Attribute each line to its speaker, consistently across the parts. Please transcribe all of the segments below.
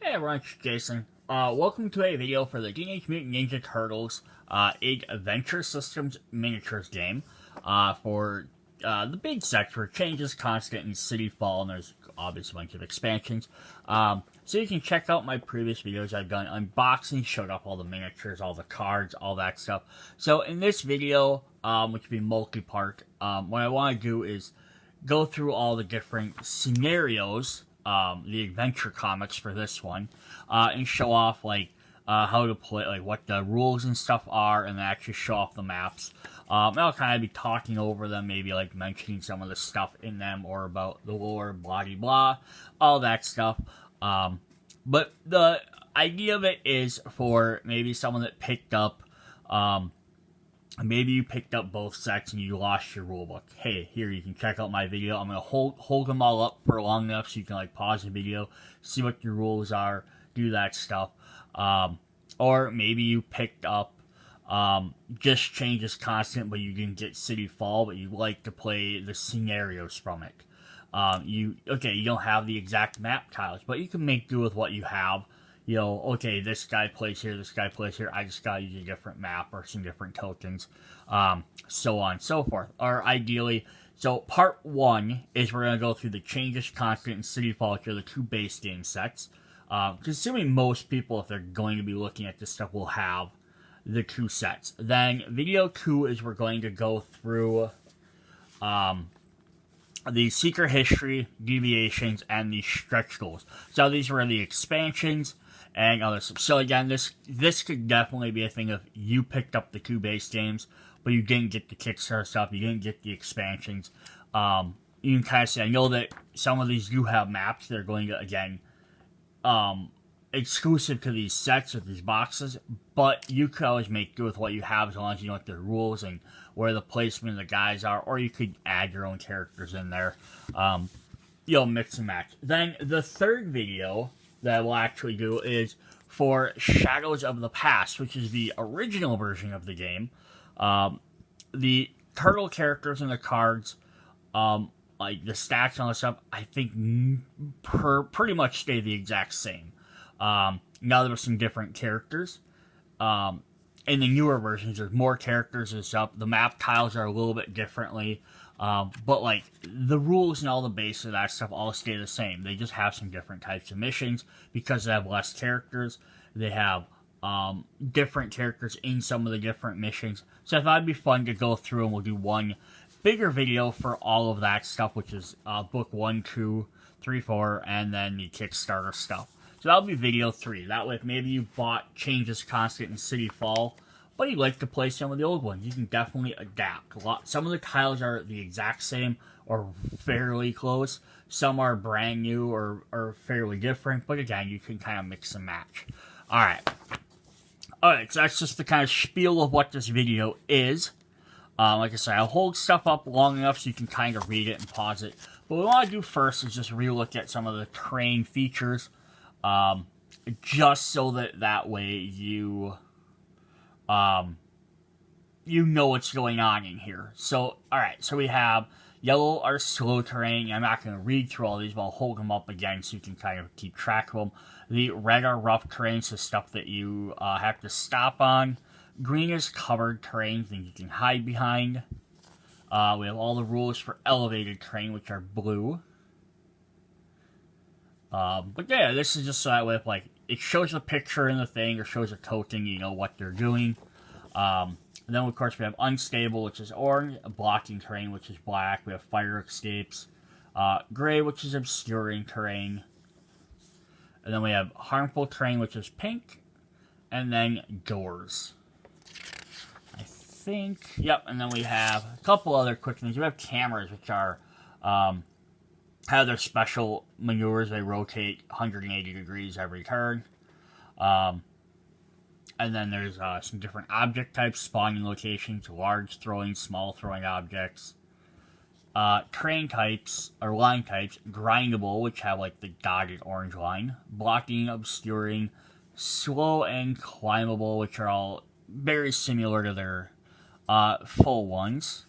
Speaker 1: Hey everyone, it's Jason. Welcome to a video for the Teenage Mutant Ninja Turtles Adventure Systems Miniatures game for the big set for Changes, Constant, and City Fall, and there's obviously a bunch of expansions. So you can check out my previous videos. I've done unboxing, showed off all the miniatures, all the cards, all that stuff. So in this video, which will be multi-part, what I want to do is go through all the different scenarios, the adventure comics for this one, and show off how to play, like what the rules and stuff are, and then actually show off the maps. And I'll kind of be talking over them, maybe like mentioning some of the stuff in them or about the lore, blah blah blah, all that stuff. But the idea of it is for maybe someone that picked up, maybe you picked up both sets and you lost your rulebook. Hey, here you can check out my video. I'm gonna hold them all up for long enough so you can like pause the video, see what your rules are, do that stuff. Or maybe you picked up just Changes Constant, but you didn't get City Fall, but you like to play the scenarios from it. You don't have the exact map tiles, but you can make do with what you have. You know, okay, this guy plays here, this guy plays here, I just gotta use a different map or some different tokens, so on and so forth. Or ideally, so part one is we're gonna go through the Changes, Constant, and City Fall, which are the two base game sets. Assuming most people, if they're going to be looking at this stuff, will have the two sets. Then video two is we're going to go through the Secret History, Deviations, and the Stretch Goals. So these were the expansions and other stuff. So again, this could definitely be a thing if you picked up the two base games, but you didn't get the Kickstarter stuff, you didn't get the expansions. You can kind of say, I know that some of these do have maps. They're going to, again, exclusive to these sets or these boxes, but you could always make do with what you have as long as you know what the rules and where the placement of the guys are, or you could add your own characters in there. Mix and match. Then the third video that we'll actually do is for Shadows of the Past, which is the original version of the game. The turtle characters and the cards, like the stats and all that stuff, I think pretty much stay the exact same. Now there are some different characters. In the newer versions, there's more characters and stuff. The map tiles are a little bit differently. But like the rules and all the base of that stuff all stay the same. They just have some different types of missions because they have less characters. They have different characters in some of the different missions. So I thought it'd be fun to go through, and we'll do one bigger video for all of that stuff, which is book 1, 2, 3, 4, and then the Kickstarter stuff. So that'll be video 3. That way, if maybe you bought Changes, Constant, and City Fall, but you'd like to play some of the old ones, you can definitely adapt. Some of the tiles are the exact same or fairly close. Some are brand new or fairly different, but again, you can kind of mix and match. Alright, so that's just the kind of spiel of what this video is. Like I said, I'll hold stuff up long enough so you can kind of read it and pause it. But what we want to do first is just re-look at some of the terrain features. Just so that way you know what's going on in here. So, alright, so we have yellow are slow terrain. I'm not going to read through all these, but I'll hold them up again so you can kind of keep track of them. The red are rough terrain, so stuff that you have to stop on. Green is covered terrain, things you can hide behind. We have all the rules for elevated terrain, which are blue. But yeah, this is just so that way, if, like, it shows a picture in the thing or shows a token, you know what they're doing. And then, of course, we have unstable, which is orange, blocking terrain, which is black. We have fire escapes, gray, which is obscuring terrain. And then we have harmful terrain, which is pink. And then doors. I think, yep, and then we have a couple other quick things. We have cameras, which are, have their special maneuvers. They rotate 180 degrees every turn. And then there's some different object types, spawning locations, large throwing, small throwing objects. Terrain types, or line types, grindable, which have like the dotted orange line. Blocking, obscuring, slow, and climbable, which are all very similar to their full ones.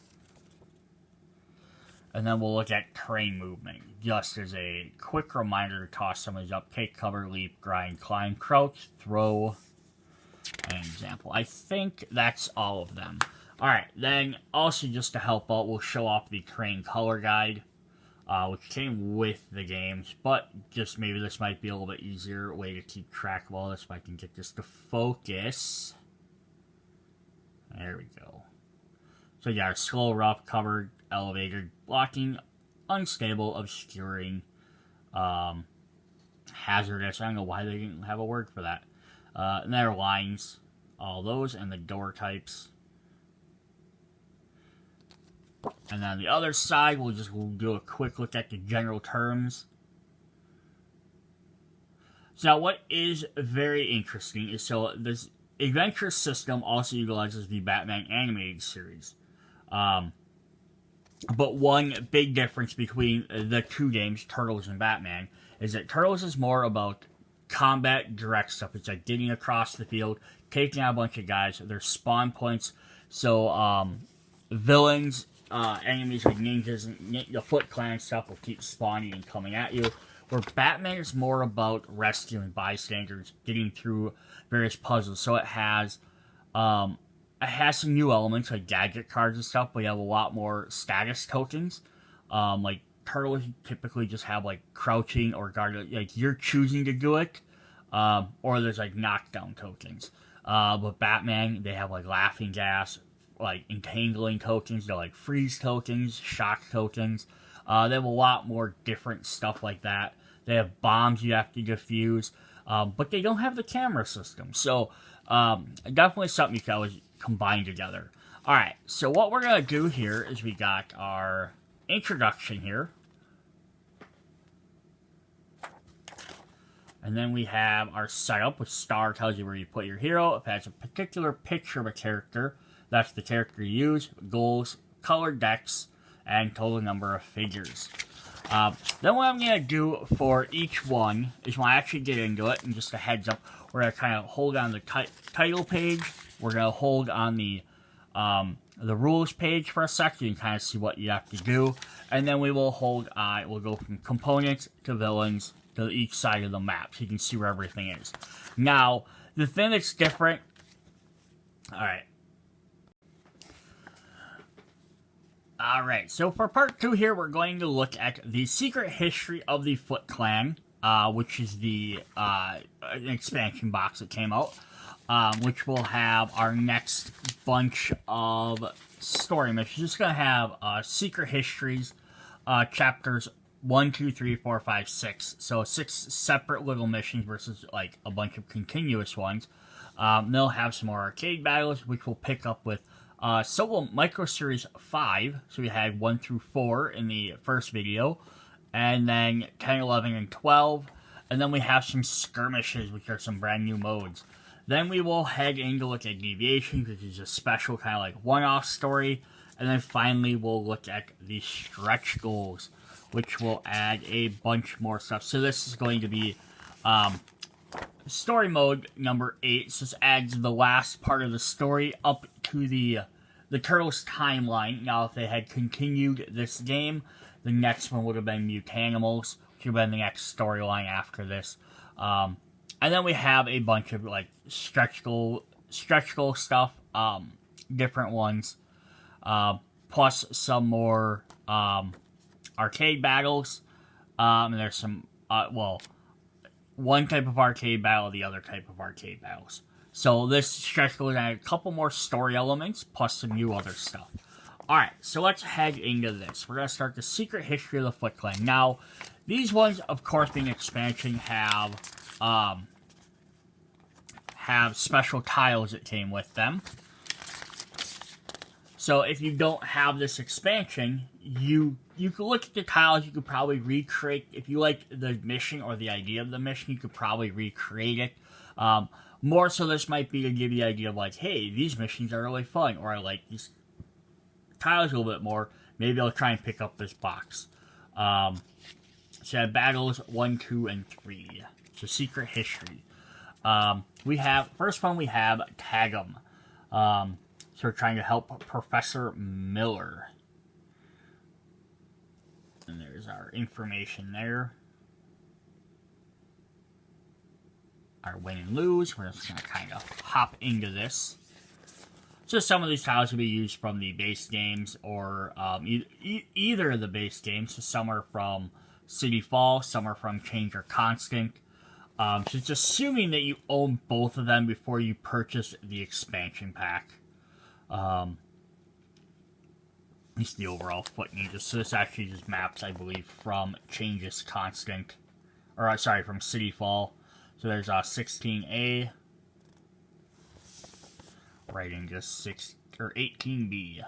Speaker 1: And then we'll look at terrain movement, just as a quick reminder to toss some of these up. Take cover, leap, grind, climb, crouch, throw, an example. I think that's all of them. Alright, then also just to help out, we'll show off the terrain color guide, which came with the games, but just maybe this might be a little bit easier way to keep track of all this if I can get this to focus. There we go. So you got slow, rough, covered, elevated, blocking, unstable, obscuring, hazardous. I don't know why they didn't have a word for that. And there are lines, all those, and the door types. And then on the other side, we'll do a quick look at the general terms. So now what is very interesting is, so this adventure system also utilizes the Batman animated series. But one big difference between the two games, Turtles and Batman, is that Turtles is more about combat, direct stuff. It's like getting across the field, taking out a bunch of guys. There's spawn points, so villains, enemies like ninjas and the Foot Clan stuff will keep spawning and coming at you. Where Batman is more about rescuing bystanders, getting through various puzzles. So it has some new elements like gadget cards and stuff, but you have a lot more status tokens. Like Turtles typically just have like crouching or guard, like you're choosing to do it, or there's like knockdown tokens. But Batman, they have like laughing gas, like entangling tokens, they're like freeze tokens, shock tokens. They have a lot more different stuff like that. They have bombs you have to defuse, but they don't have the camera system. So definitely something you can always combine together. Alright, so what we're going to do here is we got our introduction here. And then we have our setup, which star tells you where you put your hero. If it has a particular picture of a character, that's the character you use, goals, colored decks, and total number of figures. Then what I'm going to do for each one is when I actually get into it, and just a heads up, we're going to kind of hold on the title page. We're going to hold on the rules page for a second and kind of see what you have to do. And then we will hold on, we'll go from components to villains to each side of the map so you can see where everything is. Now, the thing that's different, Alright, so for part 2 here, we're going to look at the secret history of the Foot Clan, which is the expansion box that came out, which will have our next bunch of story missions. It's going to have secret histories, chapters 1, 2, 3, 4, 5, 6. So 6 separate little missions versus like a bunch of continuous ones. They'll have some more arcade battles, which we'll pick up with Solo Micro Series 5, so we had 1 through 4 in the first video, and then 10, 11, and 12, and then we have some skirmishes, which are some brand new modes. Then we will head in to look at Deviations, which is a special kind of like one-off story, and then finally we'll look at the stretch goals, which will add a bunch more stuff. So this is going to be story mode number 8, so this adds the last part of the story up to the Turtles timeline. Now, if they had continued this game, the next one would have been Mutanimals, which would have been the next storyline after this. And then we have a bunch of like stretch goal stuff, different ones, plus some more arcade battles. And there's some one type of arcade battle, the other type of arcade battles. So this stretch goes on a couple more story elements, plus some new other stuff. Alright, so let's head into this. We're going to start the secret history of the Foot Clan. Now, these ones, of course, being expansion, have special tiles that came with them. So if you don't have this expansion, you could look at the tiles, you could probably recreate, if you like the mission or the idea of the mission, you could probably recreate it. More so this might be to give you the idea of like, hey, these missions are really fun, or I like these tiles a little bit more, maybe I'll try and pick up this box. So I have battles 1, 2, and 3. So secret history. First one we have Tag'em. So we're trying to help Professor Miller. And there's our information there. Our win and lose. We're just going to kind of hop into this. So some of these tiles will be used from the base games or either of the base games. So some are from City Fall, some are from Change or Constant. So it's assuming that you own both of them before you purchase the expansion pack. At least the overall Foot Ninja. So this actually just maps, I believe, from Change's Constant. Or, sorry, from City Fall. So there's 16A. Right into 18B.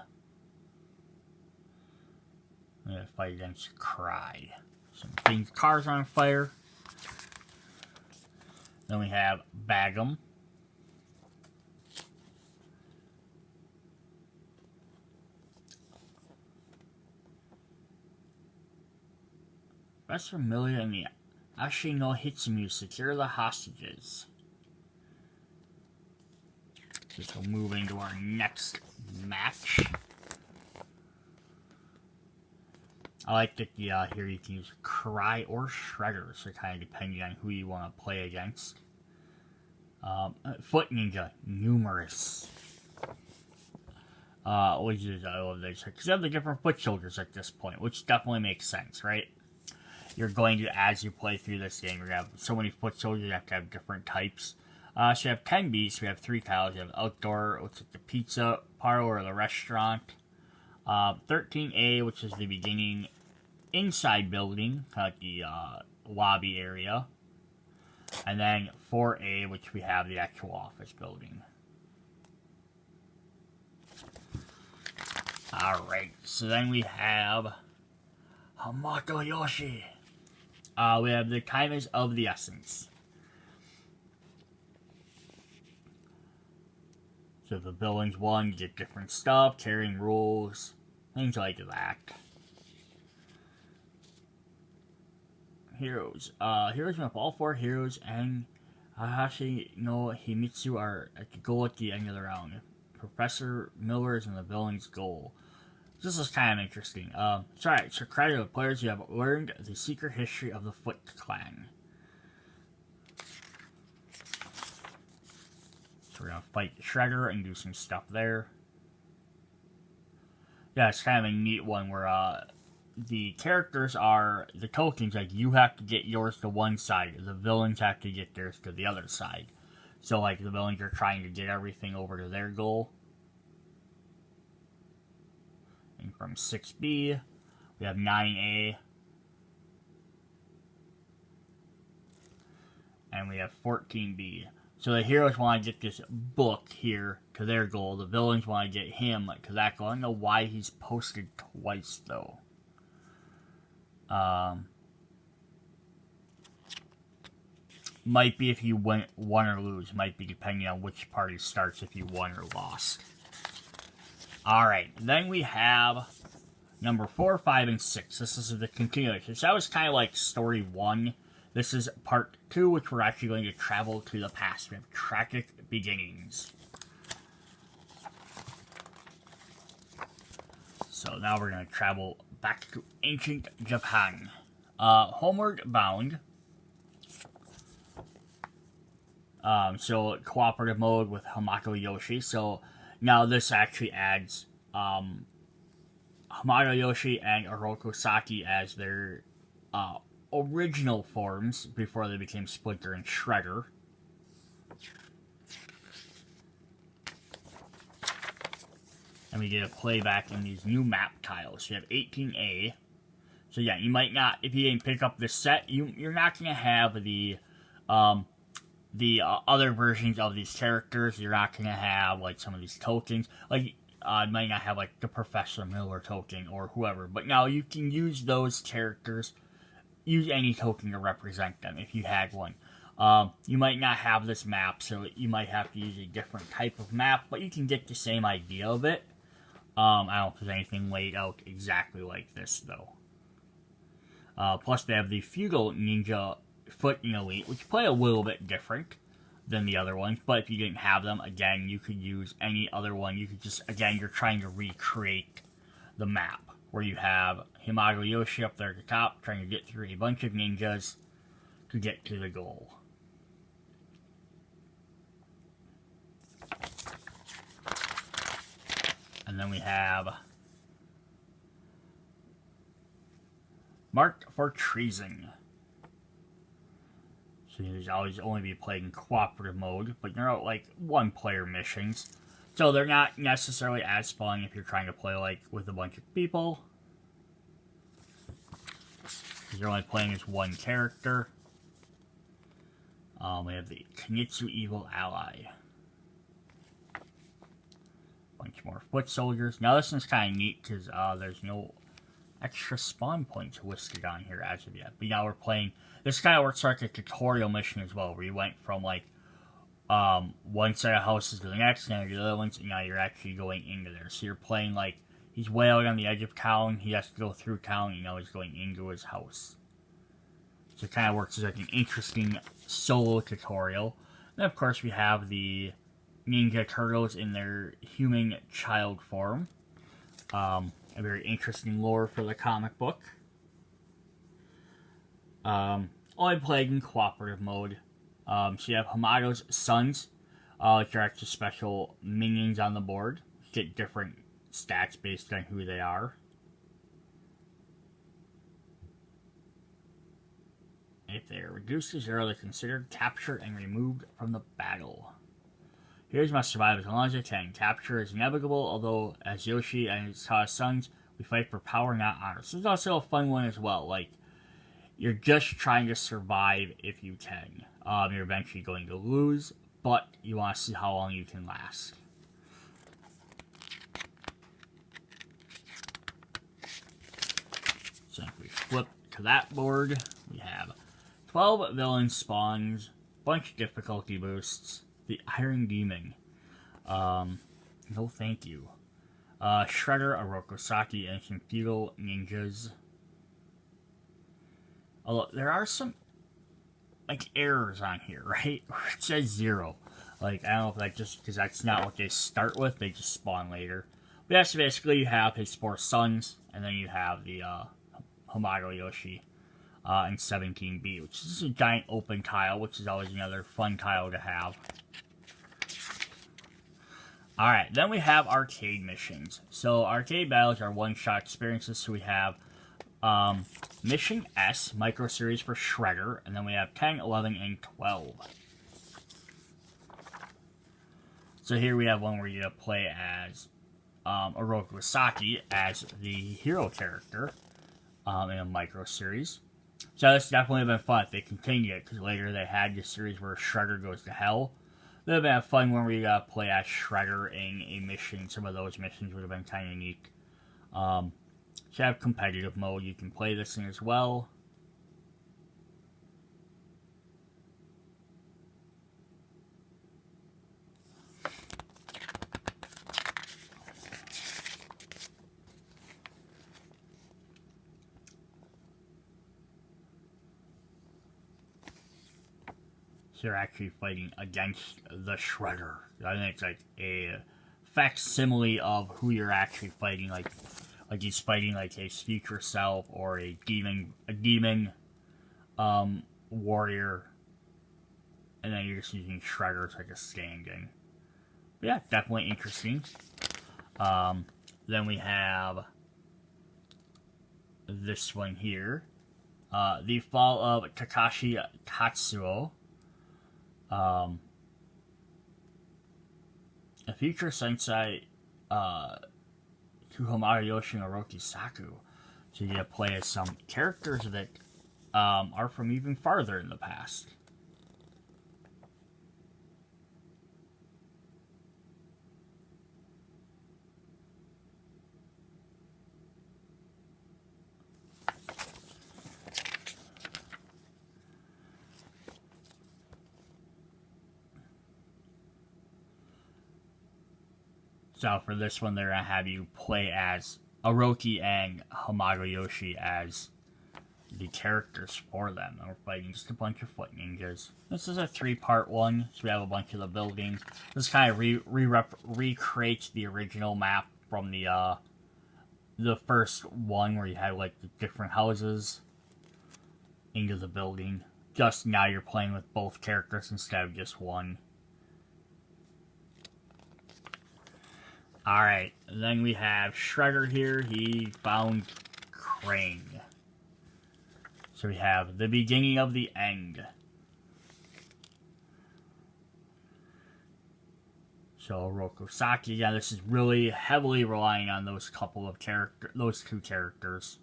Speaker 1: I'm gonna fight against Cry. Some things, cars on fire. Then we have Bag'em. Best familiar in the Ashi no Hitsumu, secure the hostages. So we'll move into our next match. I like that here you can use Cry or Shredder, so kind of depending on who you want to play against. Foot Ninja, numerous. Which is, I love this, because you have the different foot soldiers at this point, which definitely makes sense, right? You're going to, as you play through this game, you're going to have so many foot soldiers, you have to have different types. So you have 10 Bs, we have 3 tiles. You have outdoor, which is the pizza parlor or the restaurant. 13A, which is the beginning inside building, like the lobby area. And then 4A, which we have the actual office building. Alright, so then we have Hamato Yoshi. We have the kindness of the essence. So if the building's one, you get different stuff, carrying rules, things like that. Heroes. Heroes map. All 4 heroes and Hahashi no Himitsu are at the goal at the end of the round. Professor Miller is in the building's goal. This is kind of interesting. Sorry, so credit to the players who have learned the secret history of the Foot Clan. So we're going to fight Shredder and do some stuff there. Yeah, it's kind of a neat one where the characters are the tokens. Like, you have to get yours to one side. The villains have to get theirs to the other side. So, like, the villains are trying to get everything over to their goal. And from 6B, we have 9A. And we have 14B. So the heroes want to get this book here to their goal. The villains want to get him to that goal. I don't know why he's posted twice, though. Might be if you won or lose. Might be depending on which party starts, if you won or lost. Alright, then we have number 4, 5, and 6. This is the continuation. So that was kind of like story 1. This is part 2, which we're actually going to travel to the past. We have Tragic Beginnings. So now we're going to travel back to ancient Japan. Homeward bound. So cooperative mode with Hamato Yoshi. So now this actually adds Hamato Yoshi and Oroku Saki as their original forms before they became Splinter and Shredder. And we get a playback in these new map tiles. So you have 18A. So yeah, you might not, if you didn't pick up this set, you're not going to have the other versions of these characters. You're not going to have, like, some of these tokens. Like, you might not have, like, the Professor Miller token or whoever. But now you can use those characters. Use any token to represent them if you had one. You might not have this map, so you might have to use a different type of map, but you can get the same idea of it. I don't know if there's anything laid out exactly like this, though. Plus, they have the Feudal Ninja Foot Elite, which play a little bit different than the other ones, but if you didn't have them, again, you could use any other one. You could just, again, you're trying to recreate the map, where you have Himago Yoshi up there at the top trying to get through a bunch of ninjas to get to the goal. And then we have Marked for Treason. So these always only be played in cooperative mode, but they're like one-player missions. So they're not necessarily as fun if you're trying to play like with a bunch of people. Because you're only playing as one character. We have the Kanitsu Evil Ally. Bunch more foot soldiers. Now this one's kind of neat because there's no extra spawn points listed on here as of yet. But now we're playing. This kind of works like a tutorial mission as well, where you went from like one set of houses to the next, and the other ones, and now you're actually going into there. So you're playing like he's way out on the edge of town. He has to go through town, and now he's going into his house. So it kind of works as like an interesting solo tutorial. And then of course we have the Ninja Turtles in their human child form. A very interesting lore for the comic book. Only played in cooperative mode. So you have Hamado's sons, which are actually special minions on the board. Get different stats based on who they are. If they are reduced to 0, they're considered captured and removed from the battle. Heroes must survive as long as they can. Capture is inevitable, although as Yoshi and his sons, we fight for power, not honor. So it's also a fun one as well. Like, you're just trying to survive if you can. You're eventually going to lose, but you want to see how long you can last. So if we flip to that board, we have 12 villain spawns, bunch of difficulty boosts, the Iron Demon. No thank you. Shredder, Orokosaki, and some feudal ninjas. Although, there are some, like, errors on here, right? It says 0. Like, I don't know if that's just because that's not what they start with, they just spawn later. But yes, basically you have his 4 sons, and then you have the, Hamago Yoshi, and 17B, which is a giant open tile, which is always another fun tile to have. Alright, then we have arcade missions. So, arcade battles are one-shot experiences, so we have Mission S, Micro Series for Shredder, and then we have 10, 11, and 12. So here we have one where you get to play as Oroku Saki as the hero character in a Micro Series. So this definitely been fun if they continue it, because later they had this series where Shredder goes to hell. It would have been a fun one where you got to play as Shredder in a mission. Some of those missions would have been kind of neat. So you have competitive mode. You can play this in as well. So you're actually fighting against the Shredder. I think it's like a facsimile of who you're actually fighting. Like he's fighting like his future self or a demon warrior, and then you're just using Shredder as like a stand-in. But yeah, definitely interesting. Then we have this one here, the Fall of Takashi Katsuo. A future sensei to Hamaru Yoshi and Oroki Saku. So you get to play as some characters that are from even farther in the past. So for this one, they're going to have you play as Oroki and Hamago Yoshi as the characters for them. And we're fighting just a bunch of foot ninjas. This is a 3-part one, so we have a bunch of the buildings. This kind of recreates the original map from the the first one where you had like the different houses into the building. Just now you're playing with both characters instead of just one. Alright, then we have Shredder here. He found Krang. So we have the beginning of the end. So Rokosaki, yeah, this is really heavily relying on those two characters.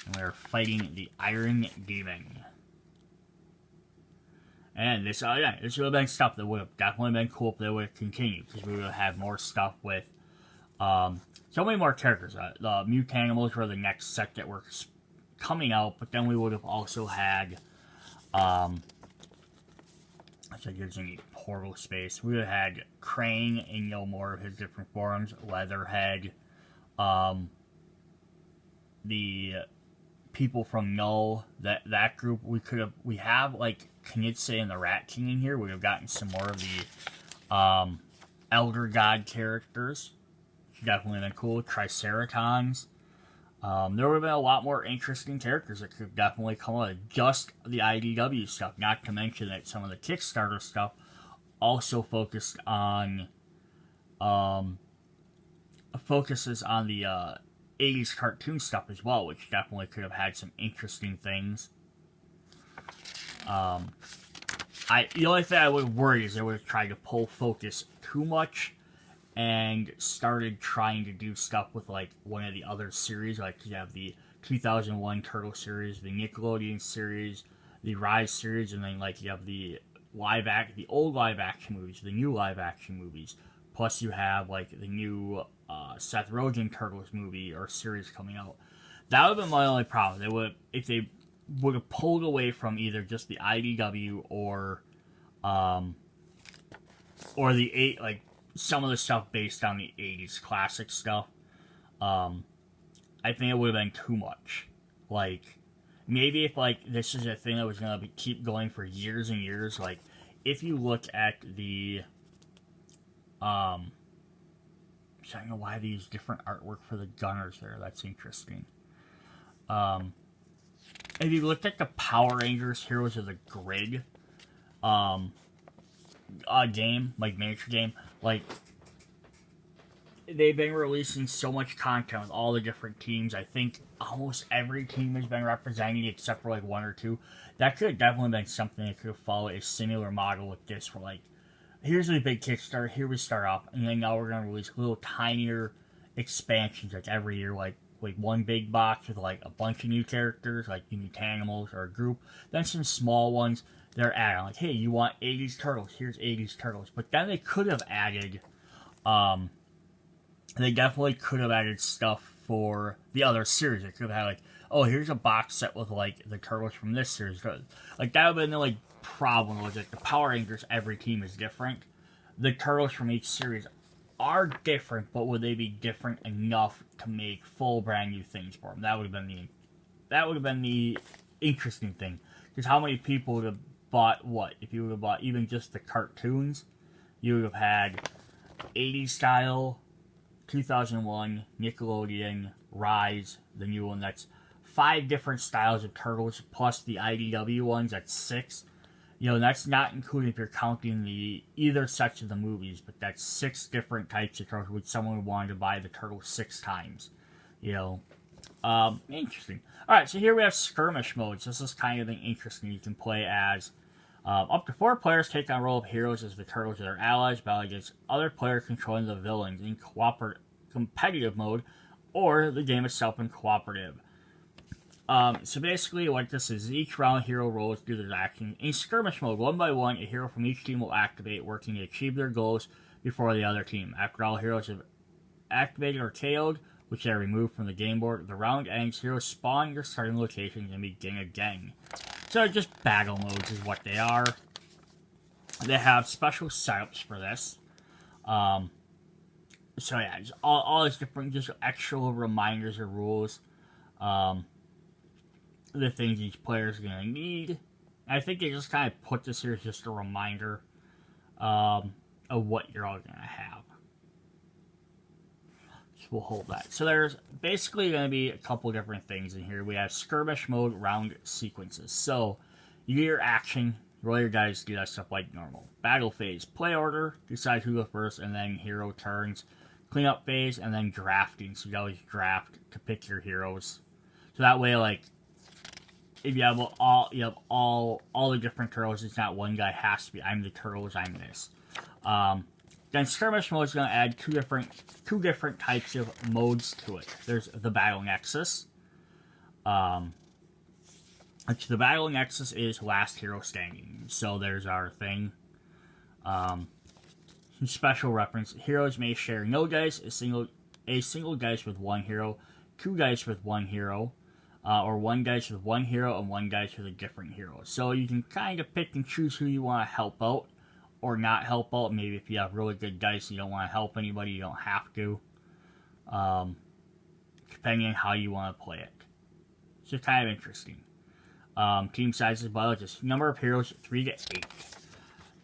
Speaker 1: And we're fighting the Iron Demon. And this would have been stuff that would have definitely been cool if they would have continued, because we would have had more stuff with so many more characters. The Mutanimals were the next set that were coming out, but then we would have also had so using portal space. We would have had Krang and more of his different forms, Leatherhead, the people from Null, that group. We have like Knitze and the Rat King in here. We would have gotten some more of the Elder God characters. Definitely been cool. Triceratons. There would have been a lot more interesting characters that could definitely come out of just the IDW stuff. Not to mention that some of the Kickstarter stuff also focuses on the 80s cartoon stuff as well, which definitely could have had some interesting things. The only thing I would worry is they would have tried to pull focus too much and started trying to do stuff with like one of the other series. Like you have the 2001 Turtle series, the Nickelodeon series, the Rise series, and then like you have the old live action movies, the new live action movies. Plus you have like the new Seth Rogen Turtles movie or series coming out. That would have been my only problem. If they would have pulled away from either just the IDW or some of the stuff based on the 80s classic stuff. I think it would have been too much. Like, maybe if, like, this is a thing that was going to keep going for years and years, like, if you look at the, I don't know why these different artwork for the Gunners there, that's interesting. If you looked at the Power Rangers Heroes of the Grid, game, like miniature game, like they've been releasing so much content with all the different teams. I think almost every team has been represented except for like one or two. That could have definitely been something that could have followed a similar model with this, where like, here's a big Kickstarter, here we start off, and then now we're gonna release little tinier expansions like every year, like one big box with like a bunch of new characters, like Mutanimals or a group, then some small ones they're adding, like, hey, you want 80s Turtles, here's 80s Turtles. But then they could have added, they definitely could have added stuff for the other series. They could have had, like, oh, here's a box set with, like, the Turtles from this series. Like, that would have been the, like, problem. Was, like, the Power Rangers, every team is different. The Turtles from each series are different, but would they be different enough to make full brand new things for them? That would have been the interesting thing. Because how many people would have bought what? If you would have bought even just the cartoons, you would have had 80s style, 2001, Nickelodeon, Rise, the new one. That's 5 different styles of Turtles, plus the IDW ones, that's 6. You know, that's not including if you're counting either sets of the movies, but that's 6 different types of Turtles, which someone would want to buy the Turtles 6 times. You know, interesting. Alright, so here we have skirmish modes. This is kind of interesting. You can play as up to 4 players take on role of heroes as the Turtles or their allies, battle against other players controlling the villains in competitive mode, or the game itself in cooperative. So basically what this is each round hero rolls do their action. In skirmish mode, one by one, a hero from each team will activate, working to achieve their goals before the other team. After all heroes have activated or KO'd, which they are removed from the game board, the round ends, heroes spawn your starting locations and begin again. So just battle modes is what they are. They have special setups for this. So yeah, just all these different, just extra reminders or rules. The things each player is going to need. I think they just kind of put this here as just a reminder of what you're all going to have. So we'll hold that. So there's basically going to be a couple different things in here. We have skirmish mode, round sequences. So you get your action, roll your dice, do that stuff like normal. Battle phase, play order, decide who goes first, and then hero turns. Cleanup phase, and then drafting. So you always draft to pick your heroes. So that way, like, if you have all the different turtles, it's not one guy has to be, I'm the turtles, I'm this. Then skirmish mode is going to add two different types of modes to it. There's the battle nexus. Which the battle nexus is last hero standing. So there's our thing. Some special reference: heroes may share no dice, a single dice with one hero, two dice with one hero, or one dice with one hero and one dice with a different hero. So you can kind of pick and choose who you want to help out or not help out. Maybe if you have really good dice and you don't want to help anybody, you don't have to. Depending on how you want to play it. So it's kind of interesting. Team sizes, well, just number of heroes, 3 to 8.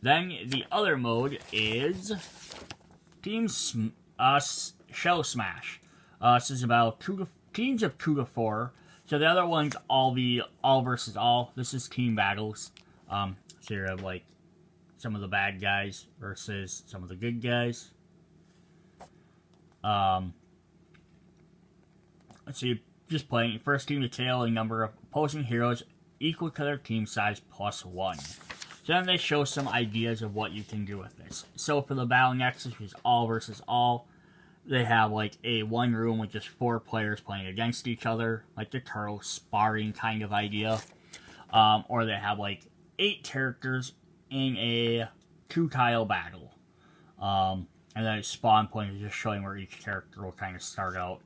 Speaker 1: Then the other mode is Shell Smash. This is about teams of 2 to 4. So the other one's all versus all. This is team battles. So you have like some of the bad guys versus some of the good guys. So you're just playing first team to tail a number of opposing heroes equal to their team size plus 1. So then they show some ideas of what you can do with this. So for the Battle Nexus, which is all versus all, they have like a one room with just 4 players playing against each other, like the turtle sparring kind of idea. Or they have like 8 characters in a 2-tile battle. And then a spawn point is just showing where each character will kind of start out.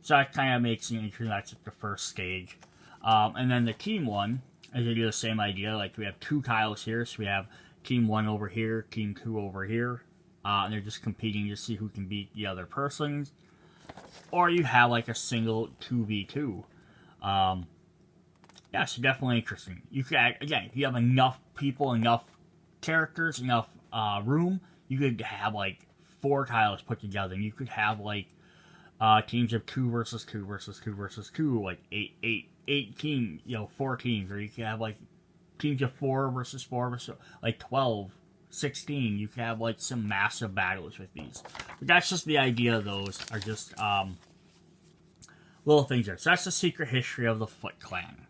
Speaker 1: So that kind of makes it interesting. That's the first stage. And then the team one, as they do the same idea, like we have 2 tiles here, so we have team 1 over here, team 2 over here, and they're just competing to see who can beat the other persons. Or you have like a single 2v2. Yeah, so definitely interesting. You could, again, if you have enough people, enough characters, enough room, you could have like 4 tiles put together, and you could have like teams of 2 versus 2 versus 2 versus 2, like 8 teams, 4 teams, or you can have like teams of 4 versus 4 versus like 12, 16. You can have like some massive battles with these. But that's just the idea of those, are just little things there. So that's the secret history of the Foot Clan.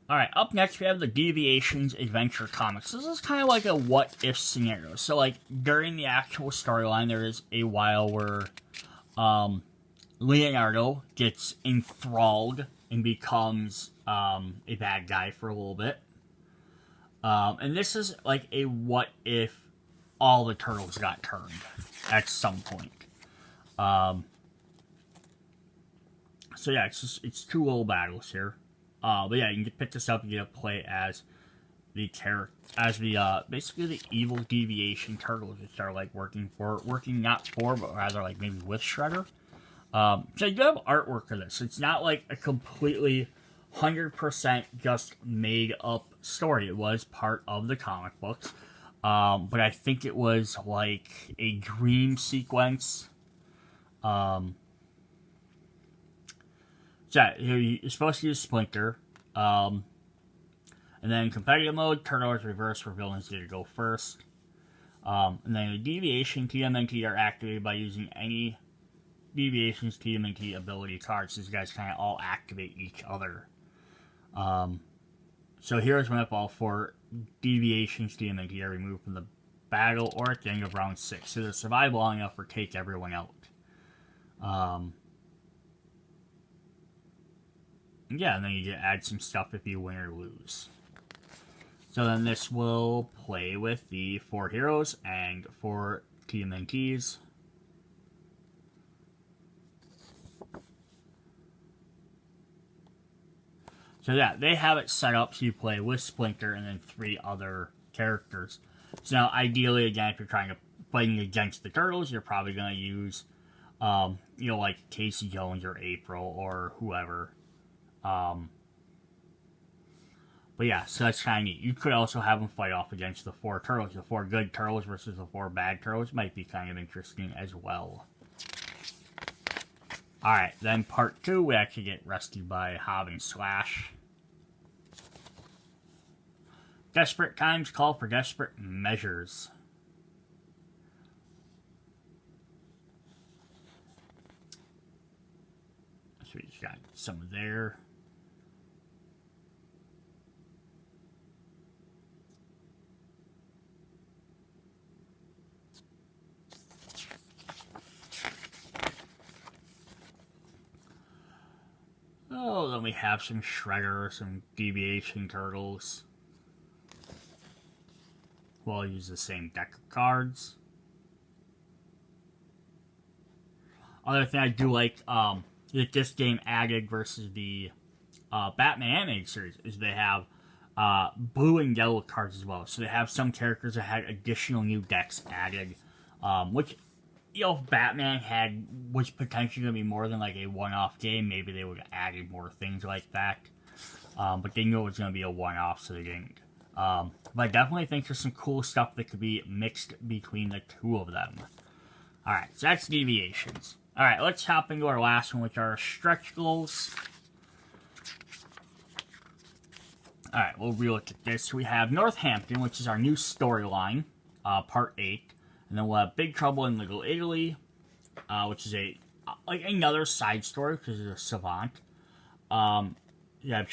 Speaker 1: Alright, up next we have the Deviations Adventure Comics. This is kind of like a what-if scenario. So, like, during the actual storyline, there is a while where Leonardo gets enthralled and becomes a bad guy for a little bit. And this is like a what-if all the turtles got turned at some point. So yeah, it's 2 little battles here. But yeah, you can pick this up. You get to play as the basically the evil deviation turtles, which are like working not for, but rather like maybe with Shredder. So you do have artwork for this. It's not like a completely 100% just made up story. It was part of the comic books, but I think it was like a dream sequence. So you're supposed to use Splinter, and then in competitive mode, turtles reverse for villains to go first. And then the deviation TMNT are activated by using any deviations TMNT ability cards. These guys kind of all activate each other. So heroes went up all 4 deviations TMNT are removed from the battle or at the end of round 6. So they survive long enough or take everyone out. Yeah, and then you can add some stuff if you win or lose. So then this will play with the 4 heroes and 4 TMNTs. So yeah, they have it set up so you play with Splinter and then 3 other characters. So now, ideally, again, if you're trying to play against the Turtles, you're probably going to use, like Casey Jones or April or whoever. But But yeah, so that's kind of neat. You could also have them fight off against the 4 turtles. The 4 good turtles versus the 4 bad turtles might be kind of interesting as well. Alright, then part 2, we actually get rescued by Hob and Slash. Desperate times call for desperate measures. So we just got some there. Oh, then we have some Shredder, some Deviation Turtles. We'll use the same deck of cards. Other thing I do like, this game added versus the Batman animated series is they have blue and yellow cards as well. So they have some characters that had additional new decks added, which, you know, if Batman was potentially going to be more than like a one-off game, maybe they would have added more things like that. But they knew it was going to be a one-off, so they didn't. But I definitely think there's some cool stuff that could be mixed between the two of them. Alright, so that's deviations. Alright, let's hop into our last one, which are stretch goals. Alright, we'll relook at this. We have Northampton, which is our new storyline, part 8. And then we'll have Big Trouble in Little Italy, which is like another side story, because it's a savant. You have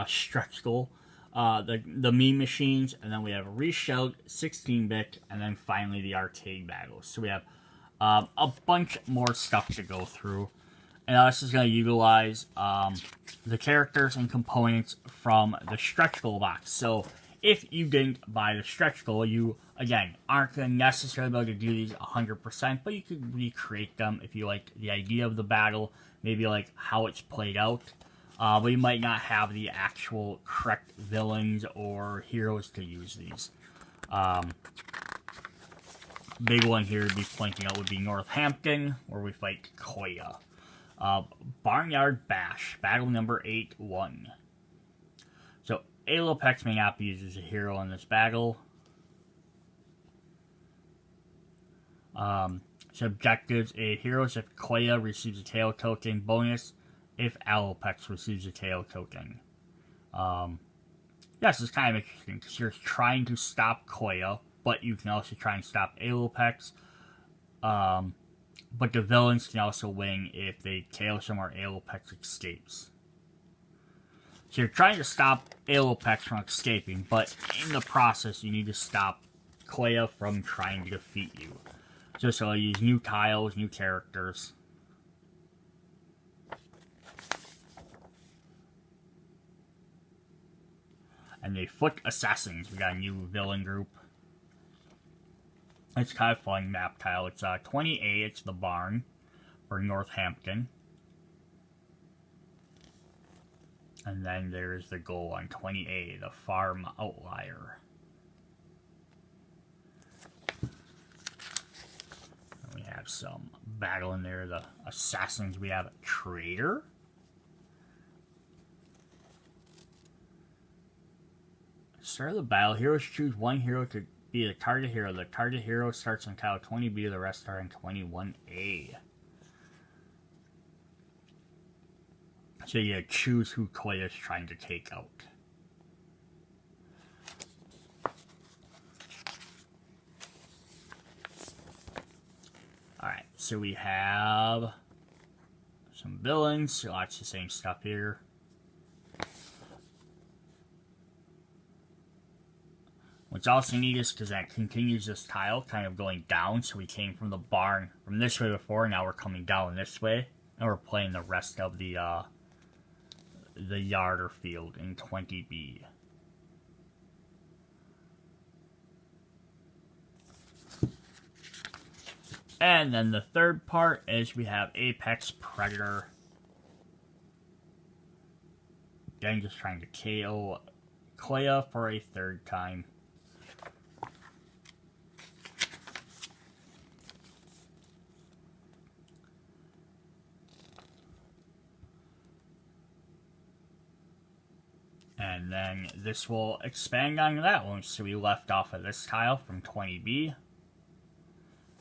Speaker 1: stretch goal. The meme machines, and then we have Reshelled, 16-bit, and then finally the arcade battles. So we have a bunch more stuff to go through. And this is going to utilize the characters and components from the stretch goal box. So if you didn't buy the stretch goal, you, again, aren't going to necessarily be able to do these 100%, but you could recreate them if you like the idea of the battle, maybe like how it's played out. But you might not have the actual correct villains or heroes to use these. Big one here to be pointing out would be Northampton, where we fight Koya. Barnyard Bash, battle number 8-1. So, Alopex may not be used as a hero in this battle. So objectives, a heroes if Koya receives a tail token bonus, if Alopex receives a tail token. Yes, it's kind of interesting, because you're trying to stop Koya, but you can also try and stop Alopex. But the villains can also win if they tail him or Alopex escapes. So you're trying to stop Alopex from escaping, but in the process you need to stop Koya from trying to defeat you. So I use new tiles, new characters. And the Foot Assassins, we got a new villain group. It's kind of fun map tile. It's 20A, it's the barn for Northampton. And then there's the goal on 20A, the farm outlier. And we have some battle in there, the assassins. We have a traitor. Start of the battle, heroes choose one hero to be the target hero. The target hero starts on tile 20B, the rest are on 21A. So you choose who Koya is trying to take out. Alright, so we have some villains, lots of the same stuff here. What's also neat is because that continues this tile kind of going down, so we came from the barn from this way before, now we're coming down this way, and we're playing the rest of the yard or field in 20B. And then the third part is we have Apex Predator. Again, just trying to KO Koya for a third time. And And then this will expand on that one. So we left off of this tile from 20B.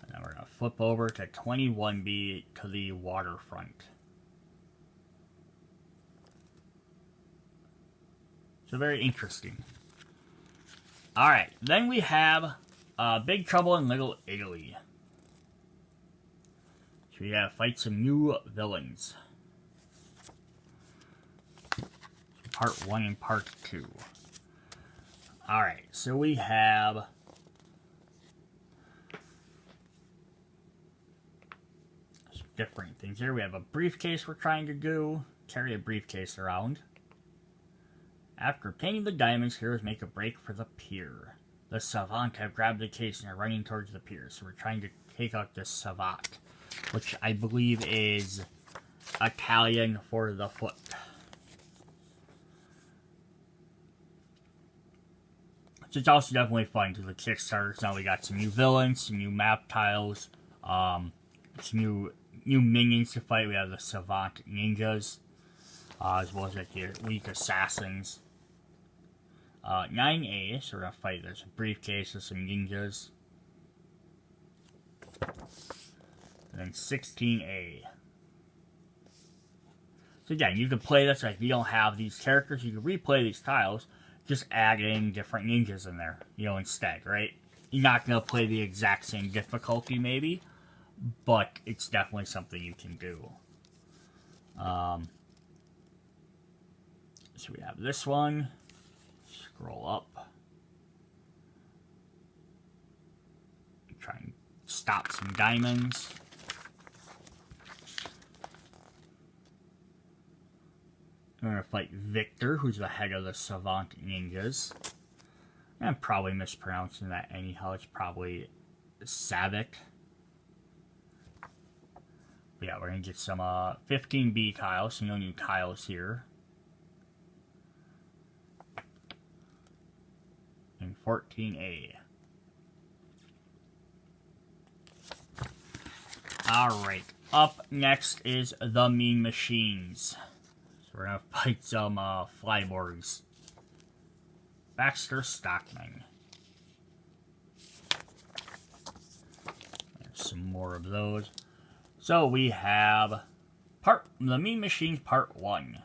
Speaker 1: And then we're going to flip over to 21B to the waterfront. So very interesting. Alright, then we have Big Trouble in Little Italy. So we gotta fight some new villains. Part 1 and Part 2. Alright, so we have some different things here. We have a briefcase we're trying to do. Carry a briefcase around. After obtaining the diamonds, heroes make a break for the pier. The Savant have grabbed the case and are running towards the pier. So we're trying to take out this Savant, which I believe is Italian for the foot. So it's also definitely fun to the Kickstarters. Now we got some new villains, some new map tiles, some new minions to fight. We have the Savant Ninjas, as well as like the weak assassins. 9A, so we're gonna fight. There's a briefcase with some ninjas. And then 16A. So again, you can play this like if you don't have these characters, you can replay these tiles, just add in different ninjas in there, instead, right? You're not gonna play the exact same difficulty maybe, but it's definitely something you can do. So we have this one. Scroll up. Try and stop some diamonds. We're going to fight Victor, who's the head of the Savant Ninjas. I'm probably mispronouncing that anyhow. It's probably Savic. But yeah, we're going to get some 15B tiles, so no new tiles here. And 14A. Alright, up next is the Mean Machines. So we're gonna fight some Flyborgs. Baxter Stockman. There's some more of those. So we have the Mean Machines Part 1.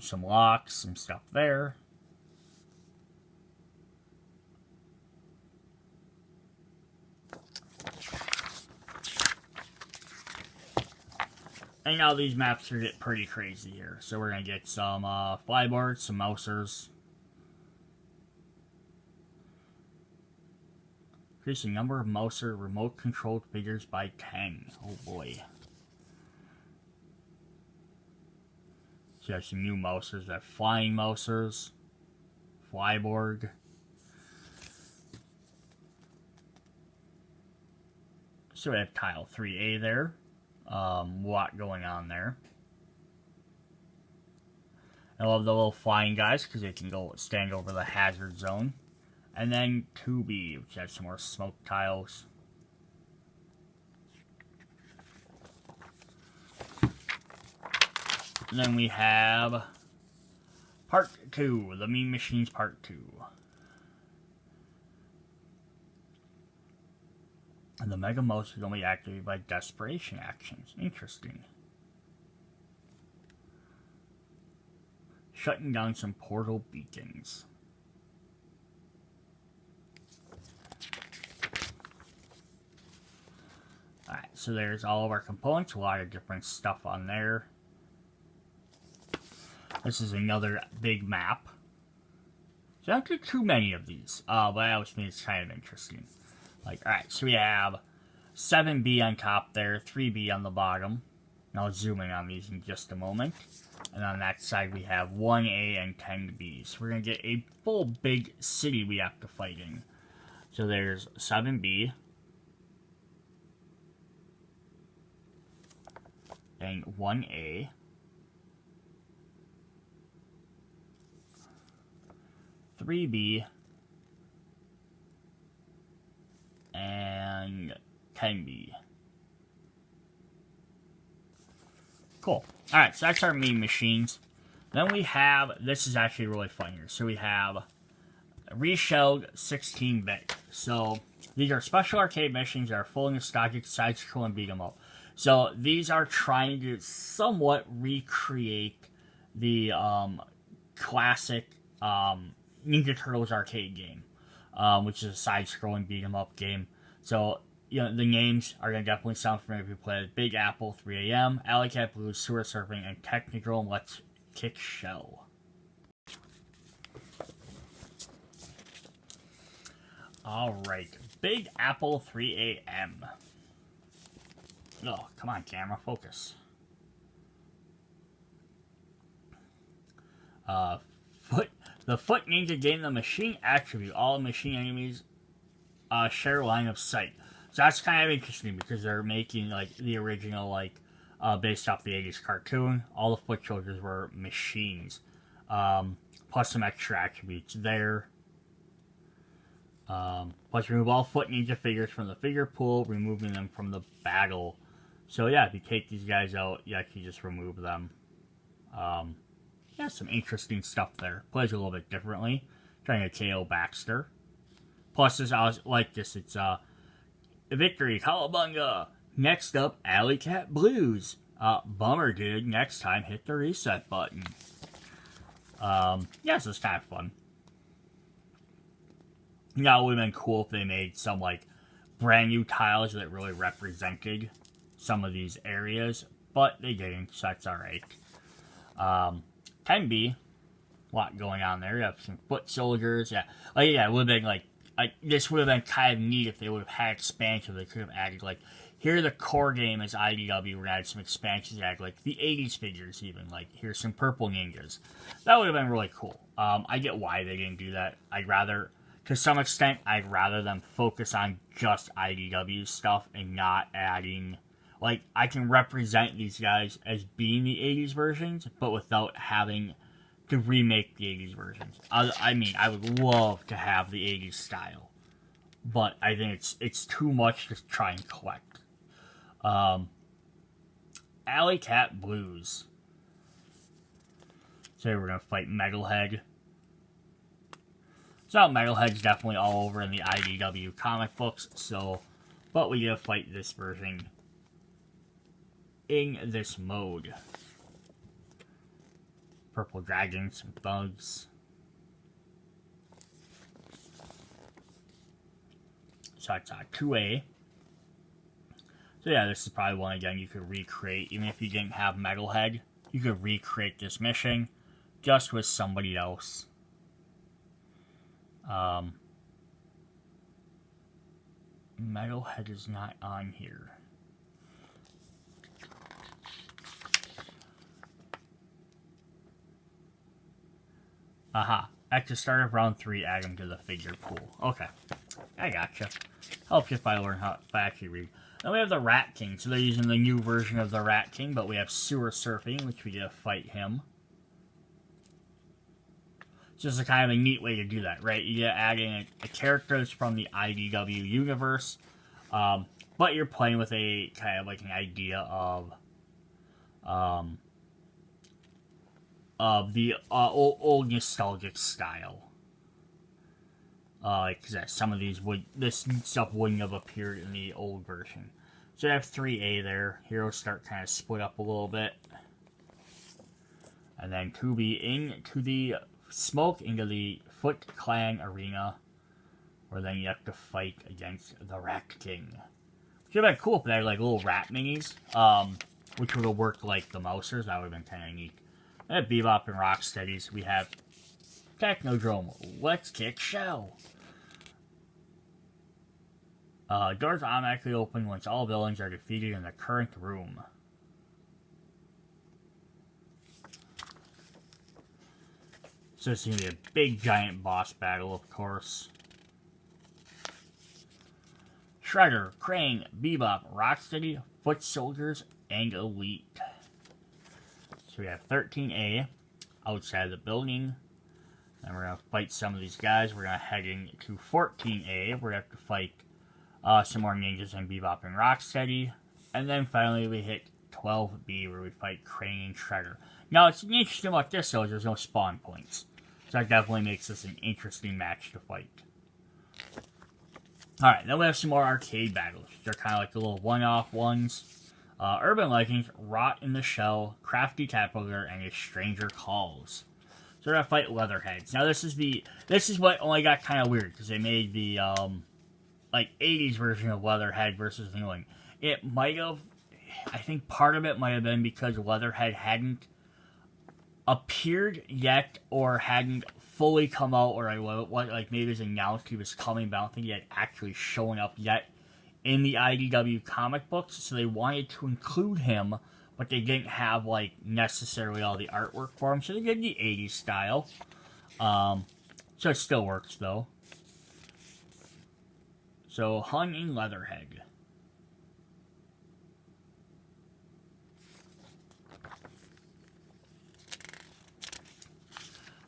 Speaker 1: Some locks, some stuff there. And now these maps are getting pretty crazy here. So we're going to get some Flyboards, some Mousers. Increase the number of Mouser remote-controlled figures by 10. Oh boy. So you have some new Mousers. We have Flying Mousers. Flyborg. So we have tile 3A there. Lot going on there. I love the little flying guys because they can go stand over the hazard zone. And then 2B, which has some more smoke tiles. And then we have Part 2, the Mean Machines Part 2. And the Mega Mouse is only activated by desperation actions. Interesting. Shutting down some portal beacons. Alright, so there's all of our components. A lot of different stuff on there. This is another big map. So don't do too many of these. But I always think it's kind of interesting. Alright, so we have 7B on top there, 3B on the bottom. And I'll zoom in on these in just a moment. And on that side we have 1A and 10B. So we're going to get a full big city we have to fight in. So there's 7B. And 1A. 3B. And 10B. Cool. Alright, so that's our Mean Machines. Then we have, this is actually really fun here. So we have reshelled 16-bit. So these are special arcade missions that are full nostalgic side-scrolling beat 'em up. So these are trying to somewhat recreate the classic Ninja Turtles arcade game, which is a side-scrolling beat 'em up game. So you know the names are gonna definitely sound familiar if you play Big Apple, 3 AM, Alley Cat Blues, Sewer Surfing, and Technical Let's Kick Shell. Alright, Big Apple 3 AM. Oh, come on, camera, focus. The Foot Ninja gained the machine attribute. All machine enemies share line of sight. So that's kind of interesting because they're making like the original, like based off the 80s cartoon. All the foot soldiers were machines, plus some extra attributes there. Plus remove all Foot Ninja figures from the figure pool, removing them from the battle. So yeah, if you take these guys out, you actually just remove them. Yeah, some interesting stuff there. Plays a little bit differently. Trying to KO Baxter. Plus, this, I like this. It's Victory, Cowabunga. Next up, Alley Cat Blues. Bummer, dude. Next time, hit the reset button. Yeah, so it's kind of fun. Now, it would have been cool if they made some, like, brand new tiles that really represented some of these areas. But they didn't, so that's alright. Can be a lot going on there. You have some foot soldiers. Yeah, like, yeah, it would have been, like, this would have been kind of neat if they would have had expansion. They could have added, like, here the core game is IDW. We're going to add some expansions, add, like, the 80s figures even. Like, here's some purple ninjas. That would have been really cool. I get why they didn't do that. I'd rather, to some extent, I'd rather them focus on just IDW stuff and not adding, like, I can represent these guys as being the 80s versions, but without having to remake the 80s versions. I mean, I would love to have the 80s style, but I think it's too much to try and collect. Alley Cat Blues. So we're gonna fight Metalhead. So Metalhead's definitely all over in the IDW comic books. So, but we gotta fight this version in this mode. Purple Dragon, some thugs. So that's 2A. So yeah, this is probably one again you could recreate. Even if you didn't have Metalhead, you could recreate this mission just with somebody else. Metalhead is not on here. Aha. At the start of round 3, add them to the figure pool. Okay. I gotcha. Helps you if I learn how to actually read. Then we have the Rat King. So they're using the new version of the Rat King, but we have Sewer Surfing, which we get to fight him. It's just a kind of a neat way to do that, right? You get adding a characters from the IDW universe, but you're playing with a kind of like an idea of the old nostalgic style. Because some of this stuff wouldn't have appeared in the old version. So I have 3A there. Heroes start kind of split up a little bit. And then 2B into the smoke, into the Foot Clan arena, where then you have to fight against the Rat King. Which would have been cool if they had like little rat minis, which would have worked like the Mousers. That would have been kind of neat. And at Bebop and Rocksteadies, we have Technodrome, Let's Kick Shell. Doors automatically open once all villains are defeated in the current room. So it's going to be a big giant boss battle, of course. Shredder, Krang, Bebop, Rocksteady, Foot Soldiers, and Elite. So we have 13A outside the building. And we're going to fight some of these guys. We're going to head into 14A. We're going to have to fight some more ninjas and Bebop and Rocksteady. And then finally we hit 12B where we fight Krang and Shredder. Now, it's interesting about this, though, is there's no spawn points. So that definitely makes this an interesting match to fight. Alright, then we have some more arcade battles. They're kind of like the little one-off ones. Urban Legends, Rot in the Shell, Crafty Caterpillar, and A Stranger Calls. So we're gonna fight Leatherheads. Now this is what only got kind of weird, because they made the, like, 80s version of Leatherhead versus the new one. It might have, I think part of it might have been because Leatherhead hadn't appeared yet, or hadn't fully come out, or like maybe it was announced he was coming, but I don't think he had actually shown up yet in the IDW comic books, so they wanted to include him, but they didn't have, like, necessarily all the artwork for him, so they did the 80s style. So it still works, though. So, Hun in Leatherhead.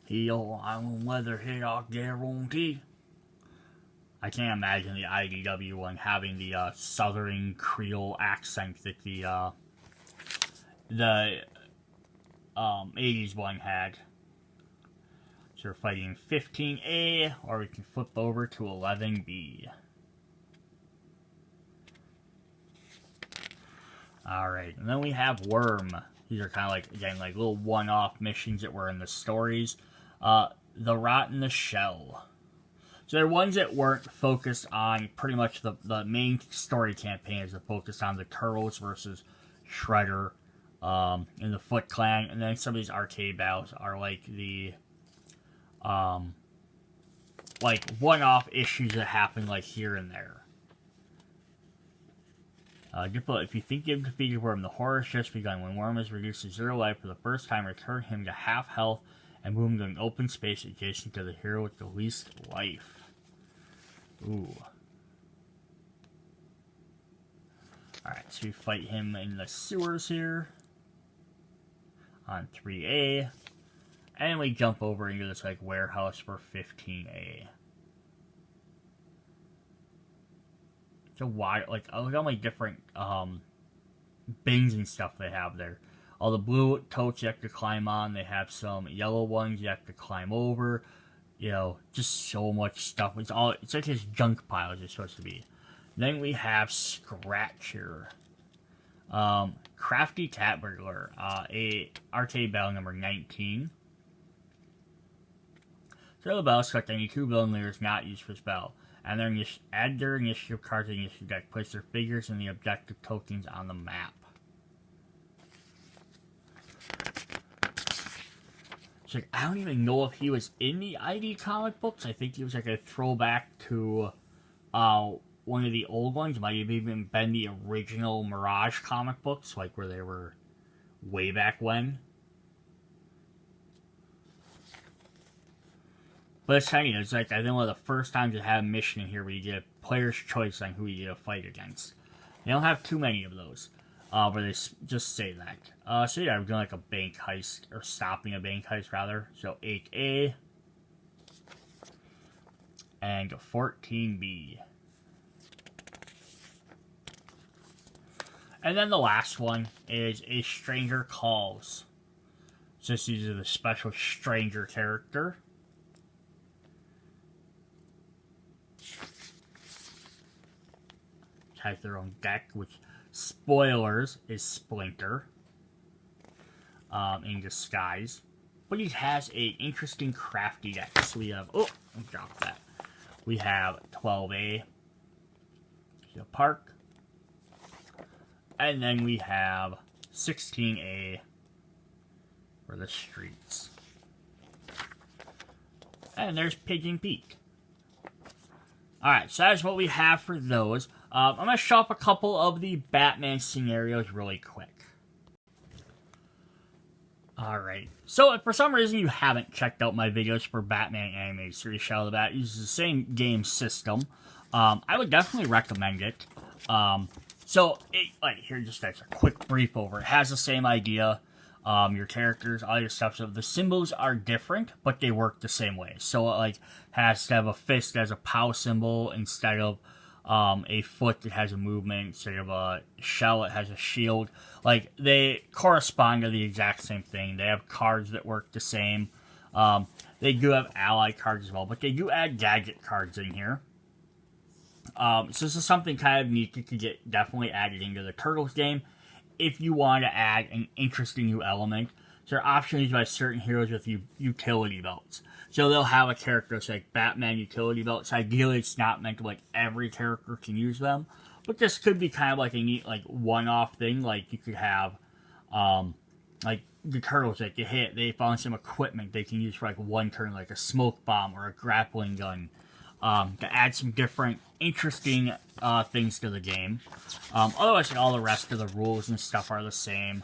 Speaker 1: He'll, I'm Leatherhead, I'll guarantee. I can't imagine the IDW one having the Southern Creole accent that the 80s one had. So we're fighting 15A, or we can flip over to 11B. Alright, and then we have Worm. These are kind of like, again, like little one-off missions that were in the stories. The Rot in the Shell. So they're ones that weren't focused on pretty much the main story campaigns that focused on the Turtles versus Shredder and the Foot Clan. And then some of these arcade battles are like the like one-off issues that happen like here and there. If you think you've defeated Worm, the horror has just begun. When Worm is reduced to 0 life for the first time, return him to half health and move him to an open space adjacent to the hero with the least life. Ooh. Alright, so we fight him in the sewers here. On 3A. And we jump over into this, like, warehouse for 15A. So why, like, look how many different, bins and stuff they have there. All the blue totes you have to climb on. They have some yellow ones you have to climb over. You know, just so much stuff. It's like his junk piles it's supposed to be. Then we have Scratch here. Crafty Cat Burglar. A arcade battle number 19. So the battle select any 2 villain leaders not used for this battle. And then add their initiative cards to the initiative deck. Place their figures and the objective tokens on the map. So, like, I don't even know if he was in the ID comic books. I think he was like a throwback to one of the old ones. Might have even been the original Mirage comic books, like where they were way back when. But it's kind of, it's like, I think one of the first times you have a mission in here where you get a player's choice on who you get to fight against. They don't have too many of those. Where they just say that. So yeah, we're doing like a bank heist, or stopping a bank heist rather. So 8A and 14B. And then the last one is A Stranger Calls. So this uses the special Stranger character. Has their own deck, which, spoilers, is Splinter in disguise. But he has a interesting crafty deck. So we have, oh, I dropped that. We have 12A, the park. And then we have 16A for the streets. And there's Pigeon Peak. Alright, so that's what we have for those. I'm going to show up a couple of the Batman scenarios really quick. Alright, so if for some reason you haven't checked out my videos for Batman Animated Series Shadow of the Bat, it uses the same game system. I would definitely recommend it. Here, just as a quick brief over. It has the same idea. Your characters, all your stuff. So the symbols are different, but they work the same way. So it, like, has to have a fist as a POW symbol instead of a foot that has a movement instead of a shell that has a shield. Like, they correspond to the exact same thing. They have cards that work the same. They do have ally cards as well, but they do add gadget cards in here. So this is something kind of neat that could get definitely added into the Turtles game if you want to add an interesting new element. So there are options by certain heroes with utility belts. So they'll have a character that's like Batman utility belts. Ideally, it's not meant to like every character can use them, but this could be kind of like a neat like one-off thing. Like you could have, like the Turtles that get hit, they found some equipment they can use for like one turn, like a smoke bomb or a grappling gun, to add some different interesting things to the game. Otherwise, like, all the rest of the rules and stuff are the same.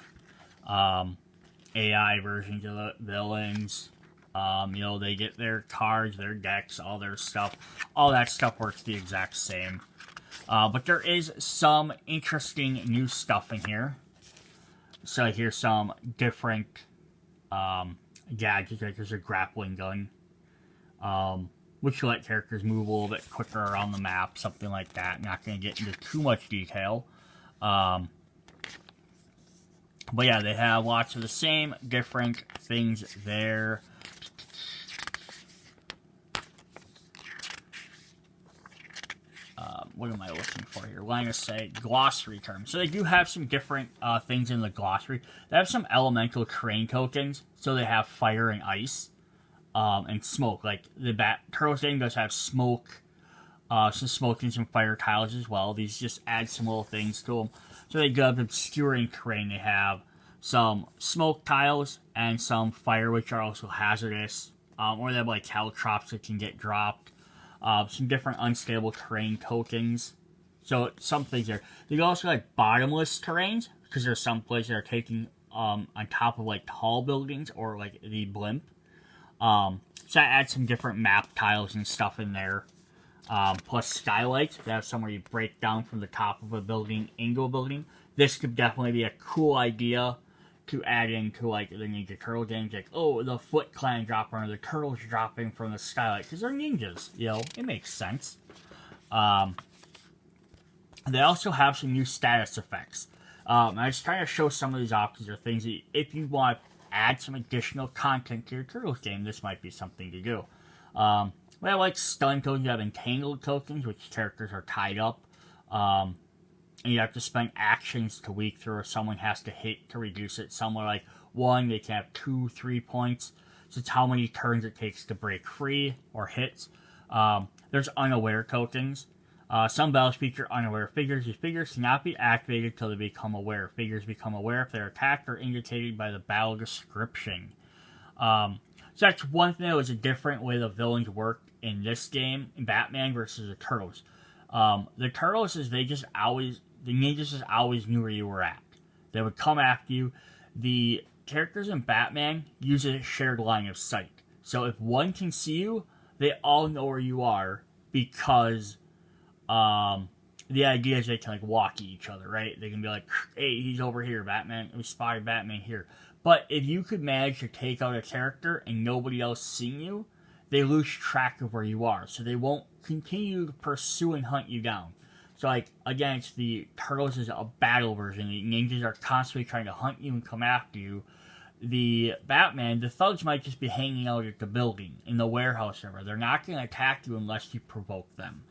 Speaker 1: AI versions of the villains. They get their cards, their decks, all their stuff. All that stuff works the exact same. But there is some interesting new stuff in here. So here's some different gadgets. Like there's a grappling gun, which will let characters move a little bit quicker around the map, something like that. Not going to get into too much detail. But yeah, they have lots of the same different things there. What am I looking for here? Line of sight, glossary terms. So they do have some different things in the glossary. They have some elemental terrain tokens. So they have fire and ice, and smoke. Like the Turtles game does have smoke, some smoke and some fire tiles as well. These just add some little things to them. So they do have obscuring terrain. They have some smoke tiles and some fire, which are also hazardous. Or they have like caltrops that can get dropped. Some different unstable terrain tokens. So some things there. They also like bottomless terrains, because there's some places that are taking on top of like tall buildings or like the blimp. So I add some different map tiles and stuff in there. Plus skylights. They have somewhere you break down from the top of a building into a building. This could definitely be a cool idea to add into like the Ninja Turtle games, like, oh, the Foot Clan dropping or the Turtles dropping from the skylight, because they're ninjas, it makes sense. They also have some new status effects. I was trying to show some of these options or things that if you want to add some additional content to your Turtles game, this might be something to do. We have like stun tokens, you have entangled tokens, which characters are tied up. And you have to spend actions to weak through, or someone has to hit to reduce it. Some are like 1, they can have 2, 3 points. So it's how many turns it takes to break free or hits. There's unaware tokens. Some battles feature unaware figures. These figures cannot be activated until they become aware. Figures become aware if they're attacked or indicated by the battle description. So that's one thing that was a different way the villains work in this game, in Batman versus the Turtles. The Turtles is the ninjas just always knew where you were at. They would come after you. The characters in Batman use a shared line of sight. So if one can see you, they all know where you are, because the idea is they can like walk at each other, right? They can be like, hey, he's over here, Batman. We spotted Batman here. But if you could manage to take out a character and nobody else seeing you, they lose track of where you are. So they won't continue to pursue and hunt you down. So, like, against the Turtles is a battle version. The ninjas are constantly trying to hunt you and come after you. The Batman, the thugs might just be hanging out at the building, in the warehouse or whatever. They're not going to attack you unless you provoke them.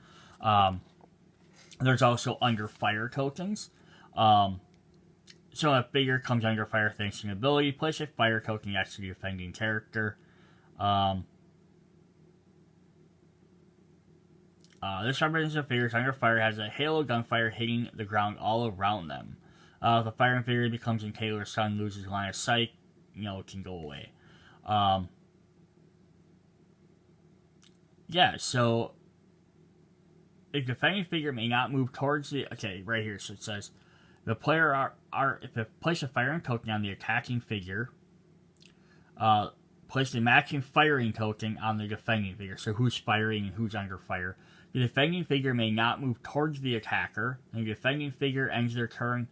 Speaker 1: There's also under fire tokens. So a figure comes under fire thanks to an ability. Place a fire token next to the defending character. This represents a figure under fire has a halo gunfire hitting the ground all around them. If the firing figure becomes entangled or sun loses line of sight, it can go away. So if the defending figure may not move towards the... Okay, right here, so it says, the player if they place a firing token on the attacking figure, place the matching firing token on the defending figure. So who's firing and who's under fire. The defending figure may not move towards the attacker, and the defending figure ends their turn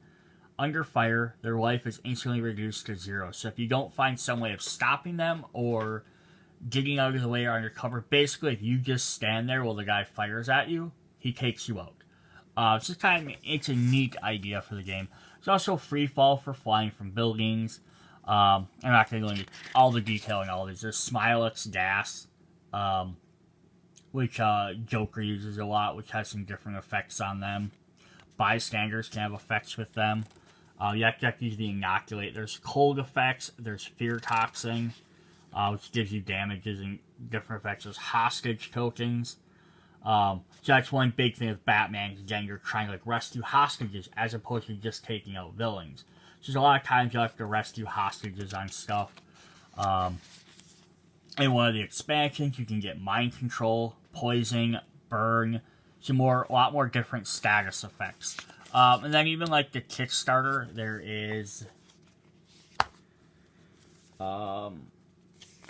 Speaker 1: under fire. Their life is instantly reduced to 0. So if you don't find some way of stopping them or getting out of the way or under cover, basically if you just stand there while the guy fires at you, he takes you out. It's just kind of, it's a neat idea for the game. There's also free fall for flying from buildings. I'm not going to go into all the detail in all these. There's Smilex Gas, which Joker uses a lot, which has some different effects on them. Bystanders can have effects with them. You have to use the Inoculate. There's cold effects. There's Fear Toxin, which gives you damages and different effects. There's Hostage Tokens. So that's one big thing with Batman. Again, you're trying to like rescue hostages as opposed to just taking out villains. So there's a lot of times you have to rescue hostages on stuff. In one of the expansions, you can get Mind Control, Poison, Burn, a lot more different status effects. And then even like the Kickstarter, there is, I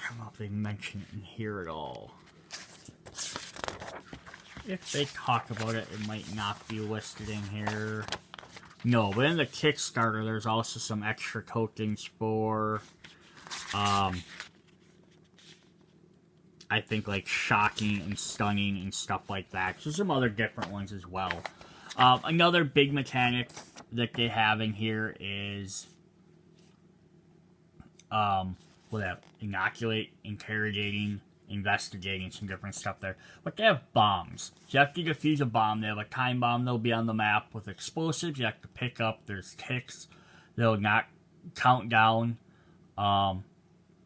Speaker 1: don't know if they mention it in here at all. If they talk about it, it might not be listed in here. No, but in the Kickstarter, there's also some extra tokens for, I think like Shocking and Stunning and stuff like that. So some other different ones as well. Another big mechanic that they have in here is, Inoculate, Interrogating, Investigating, some different stuff there. But they have bombs. So you have to defuse a bomb. They have a time bomb that'll be on the map with explosives you have to pick up. There's ticks that'll not count down. So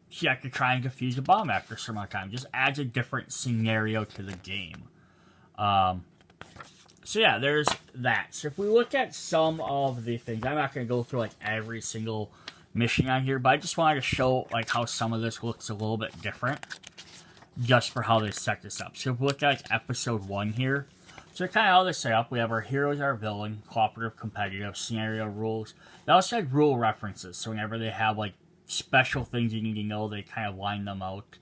Speaker 1: you have to try and defuse a bomb after a certain amount of time. Just adds a different scenario to the game. So yeah, there's that. So if we look at some of the things, I'm not going to go through like every single mission on here, but I just wanted to show like how some of this looks a little bit different, just for how they set this up. So if we look at like episode 1 here, so kind of how they set up, we have our heroes, our villain, cooperative, competitive, scenario rules. They also have rule references, so whenever they have like special things you need to know, they kind of line them out.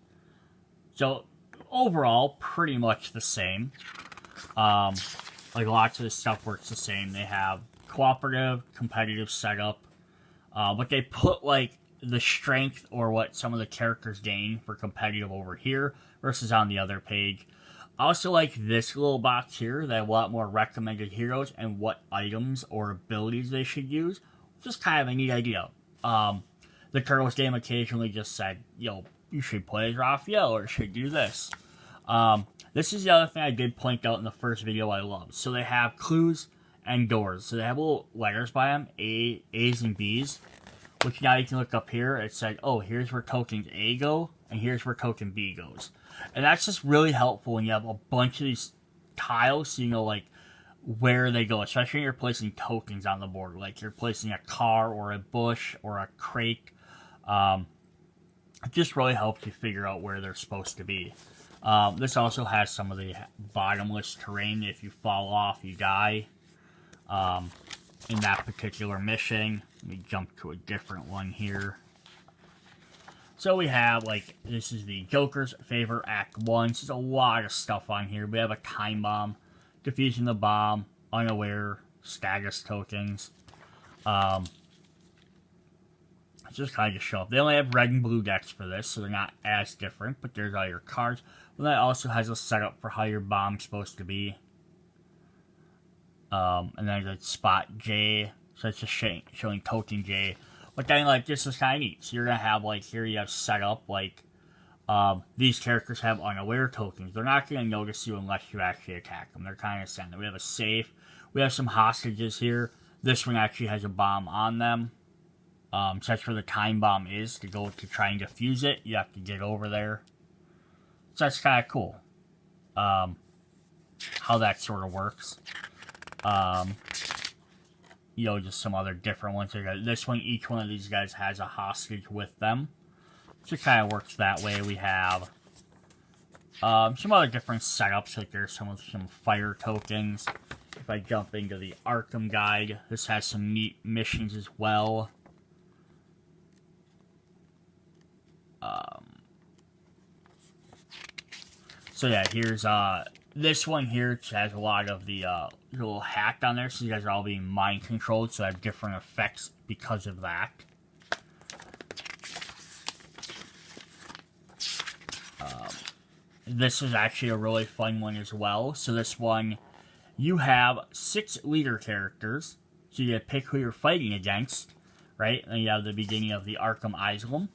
Speaker 1: So overall, pretty much the same. Like lots of this stuff works the same. They have cooperative, competitive setup, but they put like the strength or what some of the characters gain for competitive over here versus on the other page. I also like this little box here that have a lot more recommended heroes and what items or abilities they should use. Just kind of a neat idea. The Turtles game occasionally just said, yo, you should play as Raphael or should do this. This is the other thing I did point out in the first video I love. So they have clues and doors. So they have little letters by them, A's and B's, which now you can look up here. It said, oh, here's where token A go, and here's where token B goes. And that's just really helpful when you have a bunch of these tiles, so you know, like, where they go, especially when you're placing tokens on the board, like you're placing a car or a bush or a crate. It just really helps you figure out where they're supposed to be. This also has some of the bottomless terrain. If you fall off, you die. In that particular mission, let me jump to a different one here. So we have, like, this is the Joker's Favor Act 1. There's a lot of stuff on here. We have a time bomb, defusing the bomb, unaware, status tokens. Just kind of show up. They only have red and blue decks for this, so they're not as different, but there's all your cards. But that also has a setup for how your bomb's supposed to be. And then there's spot J, so it's just showing token J. But then, like, this is kind of neat. So you're going to have, like, here you have set up, like, these characters have unaware tokens. They're not going to notice you unless you actually attack them. They're kind of standing. We have a safe. We have some hostages here. This one actually has a bomb on them. So that's where the time bomb is. To go to try and defuse it, you have to get over there. So that's kind of cool. How that sort of works. You know, just some other different ones. This one, each one of these guys has a hostage with them. So it kind of works that way. We have some other different setups. Like there's some fire tokens. If I jump into the Arkham guide, this has some neat missions as well. So yeah, here's this one here, which has a lot of the little hack on there, so you guys are all being mind controlled, so I have different effects because of that. This is actually a really fun one as well. So this one you have 6 leader characters, so you get to pick who you're fighting against, right? And you have the beginning of the Arkham Asylum,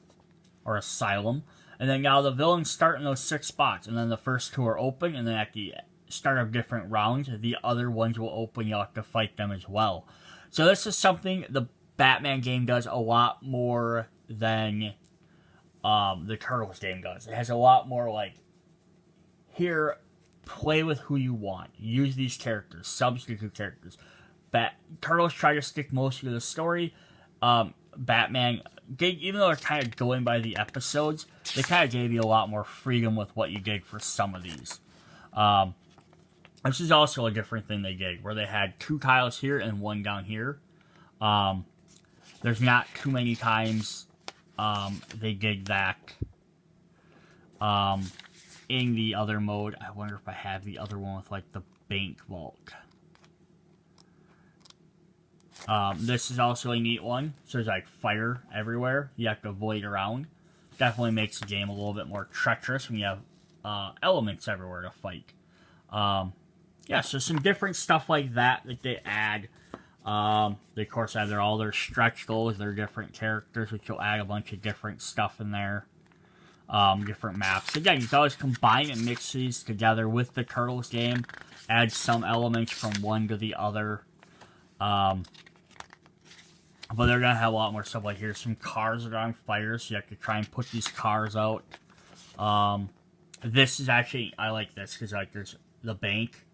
Speaker 1: or Asylum, and then now the villains start in those 6 spots, and then the first 2 are open, and then at the start of different rounds, the other ones will open, you'll have to fight them as well. So this is something the Batman game does a lot more than the Turtles game does. It has a lot more like, here, play with who you want. Use these characters, substitute characters. Turtles try to stick mostly to the story. Batman, even though they're kind of going by the episodes, they kind of gave you a lot more freedom with what you did for some of these. This is also a different thing they did, where they had 2 tiles here and 1 down here. There's not too many times they did that. In the other mode, I wonder if I have the other one with like the bank vault. This is also a neat one. So there's like fire everywhere. You have to avoid around. Definitely makes the game a little bit more treacherous when you have elements everywhere to fight. Yeah, so some different stuff like that they add. They of course have all their stretch goals, their different characters, which will add a bunch of different stuff in there. Different maps. Again, you can always combine and mix these together with the Turtles game. Add some elements from one to the other. But they're going to have a lot more stuff like here. Some cars that are on fire, so you have to try and put these cars out. This is actually, I like this, because like there's the bank.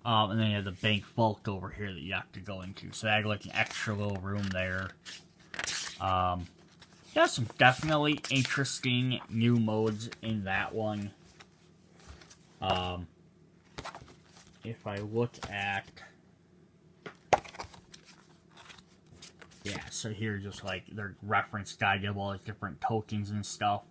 Speaker 1: And then you have the bank vault over here that you have to go into. So I had like an extra little room there. Yeah, some definitely interesting new modes in that one. If I look at... Yeah, so here just like their reference guide, you have all these different tokens and stuff.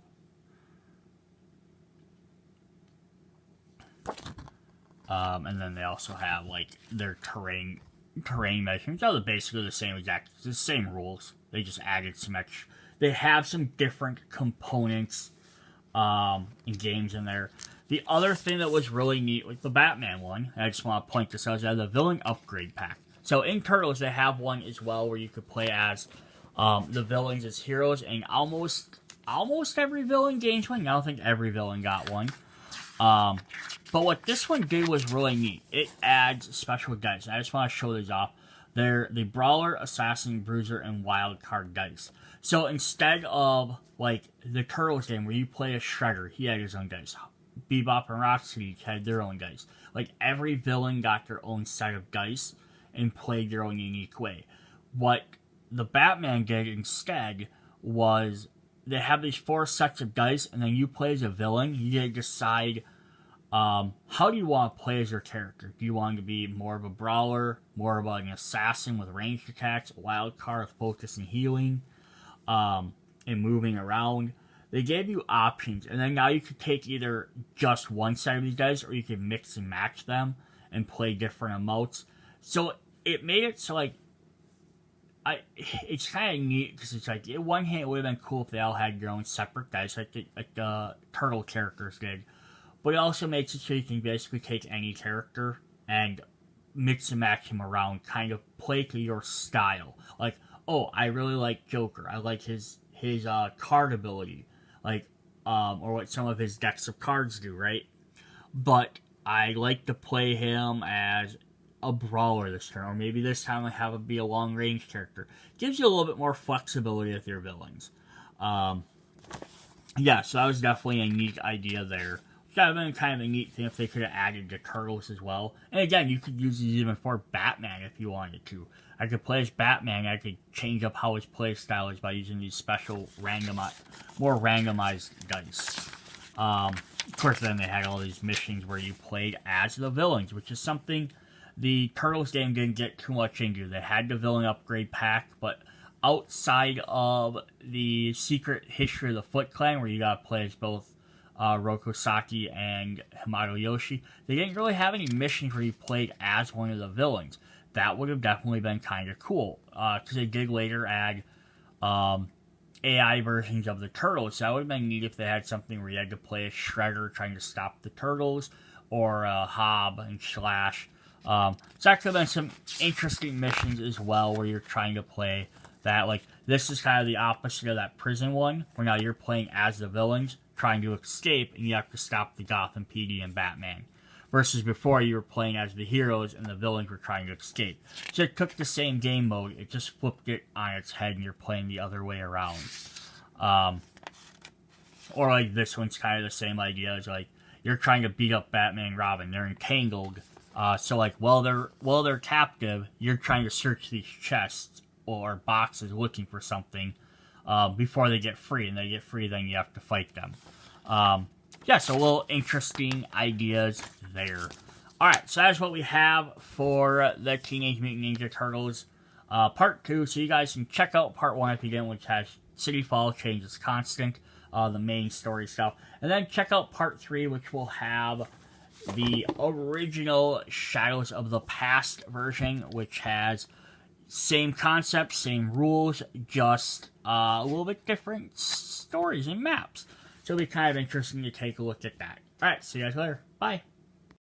Speaker 1: And then they also have like their terrain measurements. They're basically the same the same rules. They just added some extra. They have some different components and games in there. The other thing that was really neat with the Batman one, and I just want to point this out, is that the villain upgrade pack. So in Turtles, they have one as well where you could play as the villains as heroes, and almost every villain gains one. I don't think every villain got one. But what this one did was really neat. It adds special dice. I just want to show these off. They're the Brawler, Assassin, Bruiser, and Wild Card dice. So instead of like the Turtles game where you play a Shredder, he had his own dice. Bebop and Rocksteady had their own dice. Like every villain got their own set of dice and played their own unique way. What the Batman did instead was they have these 4 sets of dice, and then you play as a villain. You get to decide how do you want to play as your character. Do you want to be more of a brawler, more of an assassin with ranged attacks, a wild card with focus and healing, and moving around? They gave you options, and then now you could take either just one set of these dice, or you could mix and match them and play different amounts. So it made it so like it's kind of neat because it's like, in one hand, it would have been cool if they all had their own separate dice, like the turtle characters did. But it also makes it so you can basically take any character and mix and match him around, kind of play to your style. Like, oh, I really like Joker. I like his card ability, like, or what some of his decks of cards do, right? But I like to play him as a brawler this turn, or maybe this time I have him be a long range character. Gives you a little bit more flexibility with your villains. Yeah, so that was definitely a neat idea there. That would have been kind of a neat thing if they could have added the Turtles as well. And again, you could use these even for Batman if you wanted to. I could play as Batman, I could change up how his play style is by using these special more randomized dice. Of course, then they had all these missions where you played as the villains, which is something the Turtles game didn't get too much into. They had the villain upgrade pack, but outside of the Secret History of the Foot Clan, where you gotta play as both Roko Saki and Hamato Yoshi, they didn't really have any missions where you played as one of the villains. That would have definitely been kind of cool, because they did later add AI versions of the Turtles. So that would have been neat if they had something where you had to play as Shredder trying to stop the Turtles, or Hob and Slash So that could have been some interesting missions as well, where you're trying to play that. Like, this is kind of the opposite of that prison one, where now you're playing as the villains, trying to escape, and you have to stop the Gotham PD and Batman. Versus before, you were playing as the heroes, and the villains were trying to escape. So it took the same game mode, it just flipped it on its head, and you're playing the other way around. Or like this one's kind of the same idea as like you're trying to beat up Batman and Robin. They're entangled. So like while they're captive, you're trying to search these chests or boxes looking for something before they get free. And they get free, then you have to fight them. Yeah, so a little interesting ideas there. Alright, so that's what we have for the Teenage Mutant Ninja Turtles Part 2. So you guys can check out Part 1 if you didn't, which has City Fall Changes Constant. The main story stuff. And then check out Part 3, which will have the original Shadows of the Past version, which has same concept, same rules, just a little bit different stories and maps. So it'll be kind of interesting to take a look at that. Alright, see you guys later. Bye.